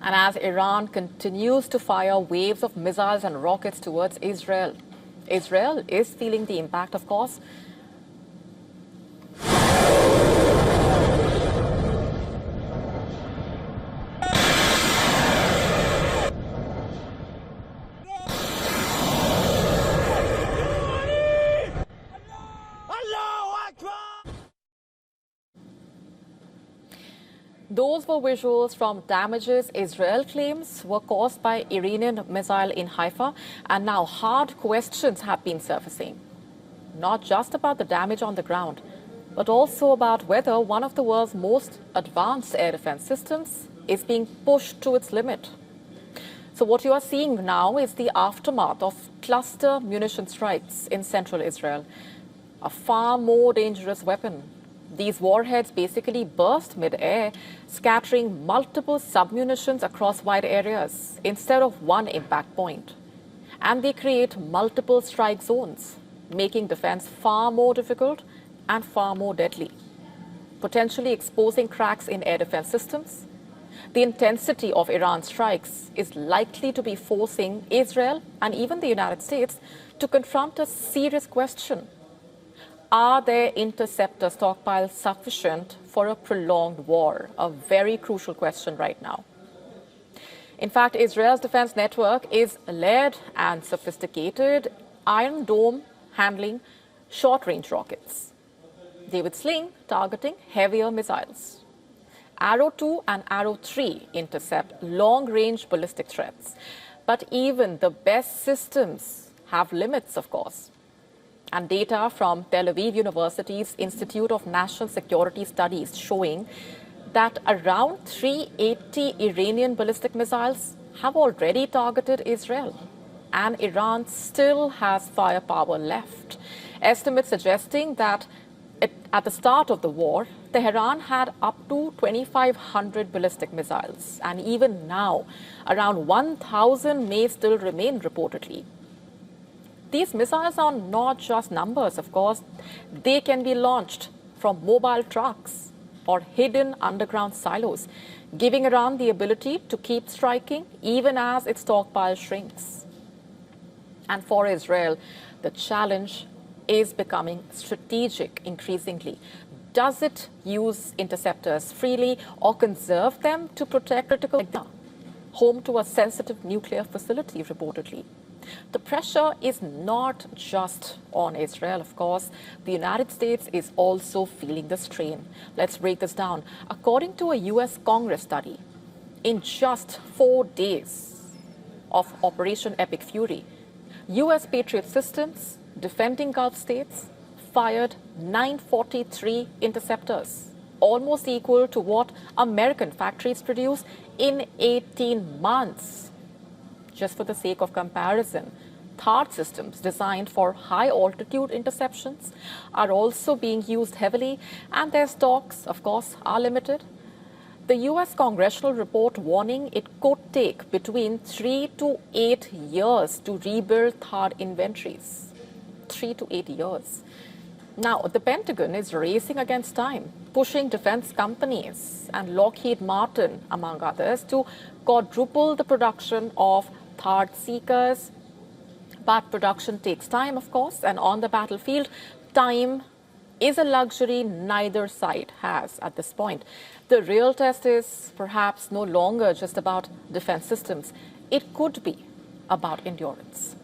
And as Iran continues to fire waves of missiles and rockets towards Israel, Israel is feeling the impact, of course. Those were visuals from damages Israel claims were caused by Iranian missile in Haifa, and now hard questions have been surfacing. Not just about the damage on the ground, but also about whether one of the world's most advanced air defense systems is being pushed to its limit. So what you are seeing now is the aftermath of cluster munition strikes in central Israel, a far more dangerous weapon. These warheads basically burst mid-air, scattering multiple submunitions across wide areas instead of one impact point. And they create multiple strike zones, making defense far more difficult and far more deadly, potentially exposing cracks in air defense systems. The intensity of Iran's strikes is likely to be forcing Israel and even the United States to confront a serious question. Are their interceptor stockpiles sufficient for a prolonged war? A very crucial question right now. In fact, Israel's defense network is layered and sophisticated Iron Dome handling short-range rockets. They would sling targeting heavier missiles. Arrow 2 and Arrow 3 intercept long-range ballistic threats. But even the best systems have limits, of course. And data from Tel Aviv University's Institute of National Security Studies showing that around 380 Iranian ballistic missiles have already targeted Israel. And Iran still has firepower left. Estimates suggesting that at the start of the war, Tehran had up to 2,500 ballistic missiles. And even now, around 1,000 may still remain reportedly. These missiles are not just numbers, of course. They can be launched from mobile trucks or hidden underground silos, giving Iran the ability to keep striking even as its stockpile shrinks. And for Israel, the challenge is becoming strategic increasingly. Does it use interceptors freely or conserve them to protect critical data, home to a sensitive nuclear facility, reportedly? The pressure is not just on Israel, of course. The United States is also feeling the strain. Let's break this down. According to a U.S. Congress study, in just 4 days of Operation Epic Fury, U.S. Patriot systems defending Gulf states fired 943 interceptors, almost equal to what American factories produce in 18 months. Just for the sake of comparison, THAAD systems designed for high-altitude interceptions are also being used heavily, and their stocks, of course, are limited. The U.S. congressional report warning it could take between 3 to 8 years to rebuild THAAD inventories. 3 to 8 years. Now, the Pentagon is racing against time, pushing defense companies and Lockheed Martin, among others, to quadruple the production of THAAD seekers. But production takes time, of course, and on the battlefield, time is a luxury neither side has at this point. The real test is perhaps no longer just about defense systems. It could be about endurance.